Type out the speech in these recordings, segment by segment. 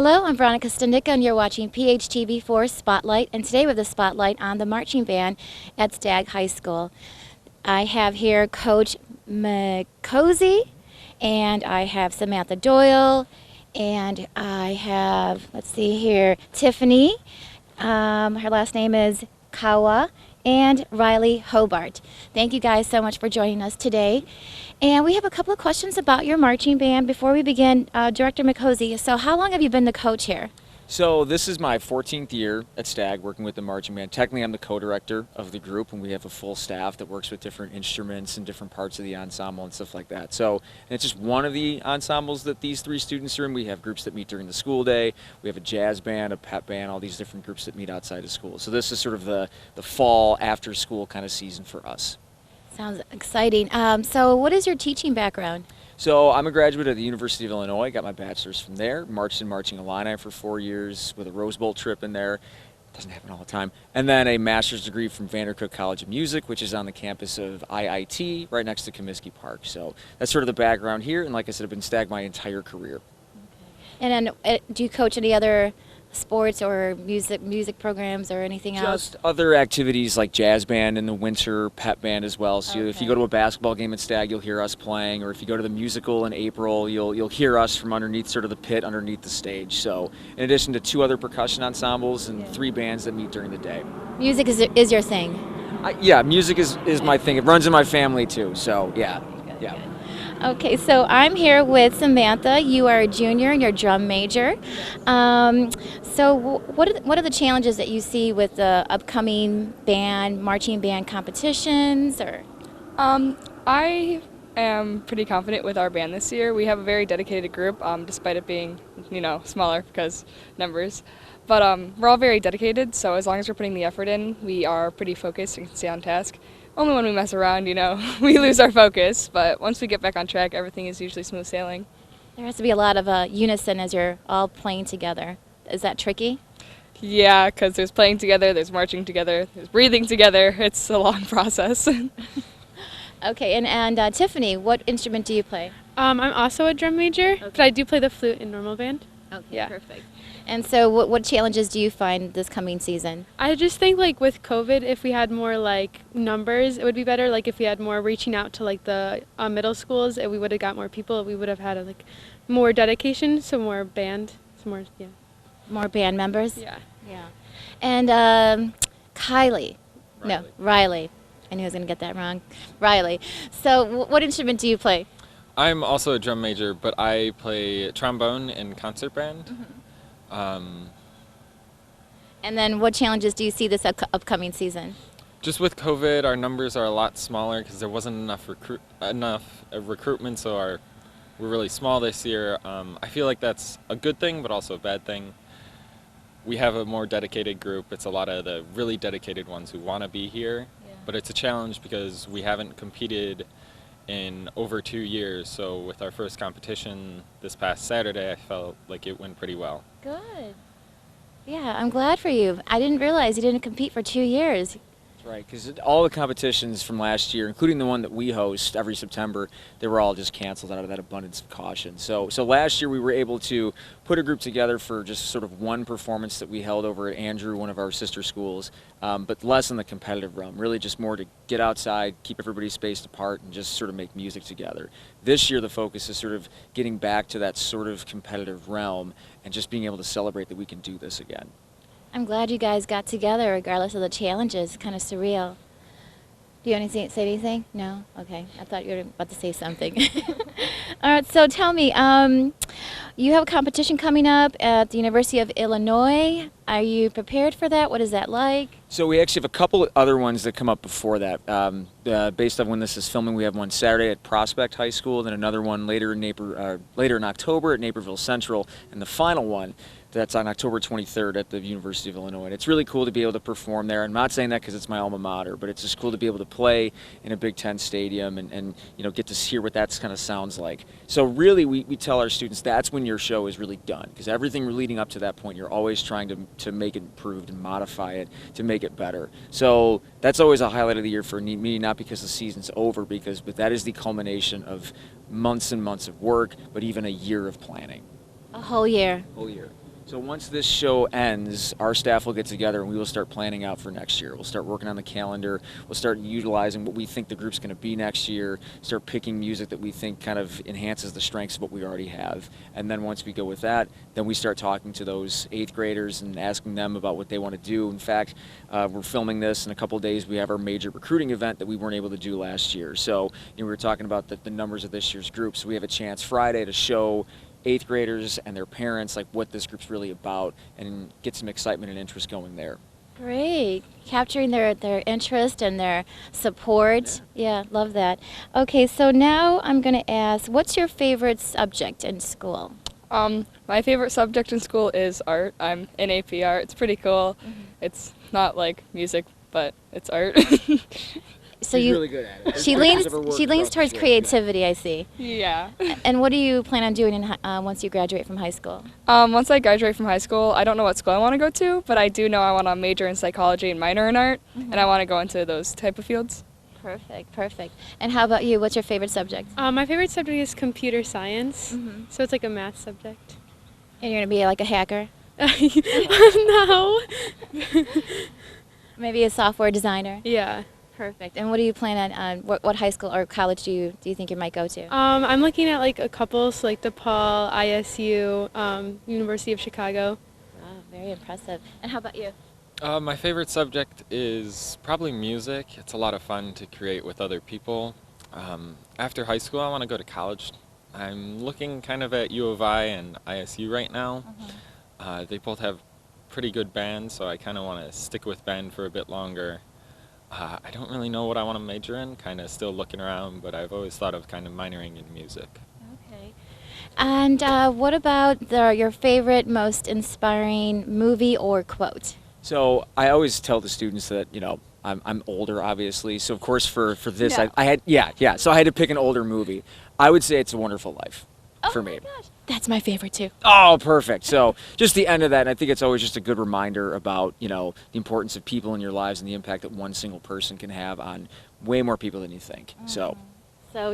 Hello, I'm Veronica Stendicka, and you're watching PHTV4 Spotlight, and today we have the spotlight on the marching band at Stagg High School. I have here Coach McCosey, and I have Samantha Doyle, and I have, let's see here, Tiffany. Her last name is Kawa, and Riley Hobart. Thank you guys so much for joining us today. And we have a couple of questions about your marching band. Before we begin, Director McCosey, so how long have you been the coach here? So this is my 14th year at Stagg working with the marching band. Technically I'm the co-director of the group, and we have a full staff that works with different instruments and different parts of the ensemble and stuff like that. So, and it's just one of the ensembles that these three students are in. We have groups that meet during the school day. We have a jazz band, a pep band, all these different groups that meet outside of school. So this is sort of the fall after school kind of season for us. Sounds exciting. So what is your teaching background? So I'm a graduate of the University of Illinois, got my bachelor's from there, marched in Marching Illini for 4 years with a Rose Bowl trip in there. Doesn't happen all the time. And then a master's degree from Vandercook College of Music, which is on the campus of IIT, right next to Comiskey Park. So that's sort of the background here, and like I said, I've been Stagg my entire career. Okay. And then do you coach any other sports or music programs or anything else? Just other activities like jazz band in the winter, pep band as well. So if you go to a basketball game at Stagg, you'll hear us playing, or if you go to the musical in April, you'll hear us from underneath sort of the pit underneath the stage. So in addition to 2 other percussion ensembles and 3 bands that meet during the day. Music is your thing? Yeah, music is my thing. It runs in my family too, so yeah. Yeah. Okay, so I'm here with Samantha. You are a junior and you're a drum major. So what are the challenges that you see with the upcoming marching band competitions? Or I am pretty confident with our band this year. We have a very dedicated group, despite it being, smaller because numbers. But we're all very dedicated, so as long as we're putting the effort in, we are pretty focused and can stay on task. Only when we mess around, we lose our focus, but once we get back on track, everything is usually smooth sailing. There has to be a lot of unison as you're all playing together. Is that tricky? Yeah, because there's playing together, there's marching together, there's breathing together. It's a long process. Okay, and Tiffany, what instrument do you play? I'm also a drum major, but I do play the flute in normal band. Okay, yeah. Perfect. And so what challenges do you find this coming season? I just think with COVID, if we had more numbers, it would be better. If we had more reaching out to the middle schools, we would have got more people. We would have had more dedication, so more band, More band members? Yeah. Yeah. And Riley. I knew I was going to get that wrong. Riley. So what instrument do you play? I'm also a drum major, but I play trombone in concert band. Mm-hmm. And then what challenges do you see this upcoming season? Just with COVID, our numbers are a lot smaller because there wasn't enough recruitment, so we're really small this year. I feel like that's a good thing, but also a bad thing. We have a more dedicated group. It's a lot of the really dedicated ones who want to be here, but it's a challenge because we haven't competed in over 2 years, so with our first competition this past Saturday, I felt like it went pretty well. Good. Yeah, I'm glad for you. I didn't realize you didn't compete for 2 years. That's right, because all the competitions from last year, including the one that we host every September, they were all just canceled out of that abundance of caution. So last year we were able to put a group together for just sort of one performance that we held over at Andrew, one of our sister schools, but less in the competitive realm, really just more to get outside, keep everybody spaced apart, and just sort of make music together. This year the focus is sort of getting back to that sort of competitive realm and just being able to celebrate that we can do this again. I'm glad you guys got together regardless of the challenges. It's kind of surreal. Do you want to say anything? No? Okay. I thought you were about to say something. All right, so tell me, you have a competition coming up at the University of Illinois. Are you prepared for that? What is that like? So we actually have a couple of other ones that come up before that. Based on when this is filming, we have one Saturday at Prospect High School, then another one later in October at Naperville Central, and the final one that's on October 23rd at the University of Illinois. And it's really cool to be able to perform there. I'm not saying that because it's my alma mater, but it's just cool to be able to play in a Big Ten stadium and get to hear what that kind of sounds like. So really, we tell our students that's when your show is really done, because everything leading up to that point, you're always trying to make it improved and modify it to make it better. So that's always a highlight of the year for me, not because the season's over, but that is the culmination of months and months of work, but even a year of planning. A whole year. Whole year. So once this show ends, our staff will get together and we will start planning out for next year. We'll start working on the calendar. We'll start utilizing what we think the group's going to be next year, start picking music that we think kind of enhances the strengths of what we already have. And then once we go with that, then we start talking to those 8th graders and asking them about what they want to do. In fact, we're filming this in a couple of days. We have our major recruiting event that we weren't able to do last year. So we were talking about the numbers of this year's group. So we have a chance Friday to show 8th graders and their parents like what this group's really about and get some excitement and interest going there. Great. Capturing their interest and their support. Yeah, love that. Okay, so now I'm going to ask, what's your favorite subject in school? My favorite subject in school is art. I'm in AP art. It's pretty cool. It's not like music, but it's art. So She's you really good at it. she leans towards creativity, I see. Yeah. And what do you plan on doing once you graduate from high school? Once I graduate from high school, I don't know what school I want to go to, but I do know I want to major in psychology and minor in art, and I want to go into those type of fields. Perfect, perfect. And how about you? What's your favorite subject? My favorite subject is computer science, so it's like a math subject. And you're going to be like a hacker? No. Maybe a software designer? Yeah. Perfect. And what do you plan on, what high school or college do you think you might go to? I'm looking at like a couple, so like DePaul, ISU, University of Chicago. Wow, very impressive. And how about you? My favorite subject is probably music. It's a lot of fun to create with other people. After high school, I want to go to college. I'm looking kind of at U of I and ISU right now. They both have pretty good bands, so I kind of want to stick with band for a bit longer. I don't really know what I want to major in, kind of still looking around, but I've always thought of kind of minoring in music. Okay. And what about your favorite, most inspiring movie or quote? So I always tell the students that, you know, I'm older, obviously. So of course for this, No. I had, so I had to pick an older movie. I would say It's a Wonderful Life for me. Oh my gosh, that's my favorite too. Oh, perfect. So just the end of that, and I think it's always just a good reminder about, you know, the importance of people in your lives and the impact that one single person can have on way more people than you think. So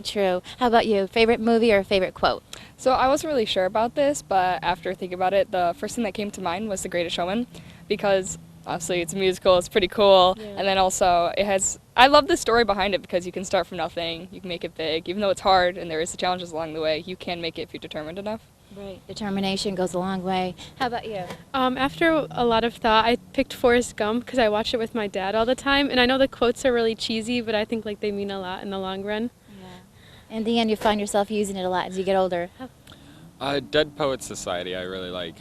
true. How about you? Favorite movie or favorite quote? So I wasn't really sure about this, but after thinking about it, the first thing that came to mind was The Greatest Showman, because obviously it's a musical, it's pretty cool, and then also I love the story behind it because you can start from nothing, you can make it big, even though it's hard and there is the challenges along the way, you can make it if you're determined enough. Right. Determination goes a long way. How about you? After a lot of thought, I picked Forrest Gump because I watched it with my dad all the time, and I know the quotes are really cheesy, but I think like they mean a lot in the long run. Yeah. In the end, you find yourself using it a lot as you get older. Dead Poets Society I really like.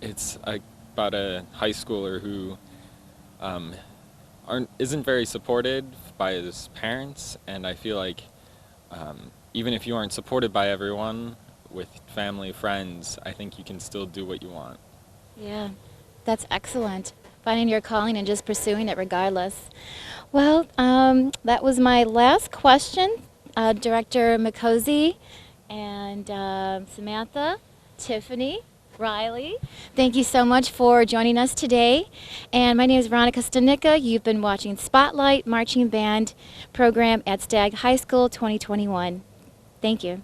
It's about a high schooler who isn't very supported by his parents, and I feel like even if you aren't supported by everyone, with family, friends, I think you can still do what you want. Yeah, that's excellent. Finding your calling and just pursuing it regardless. Well, that was my last question. Director McCosey and Samantha, Tiffany, Riley, thank you so much for joining us today. And my name is Veronica Stanica. You've been watching Spotlight Marching Band program at Stagg High School 2021. Thank you.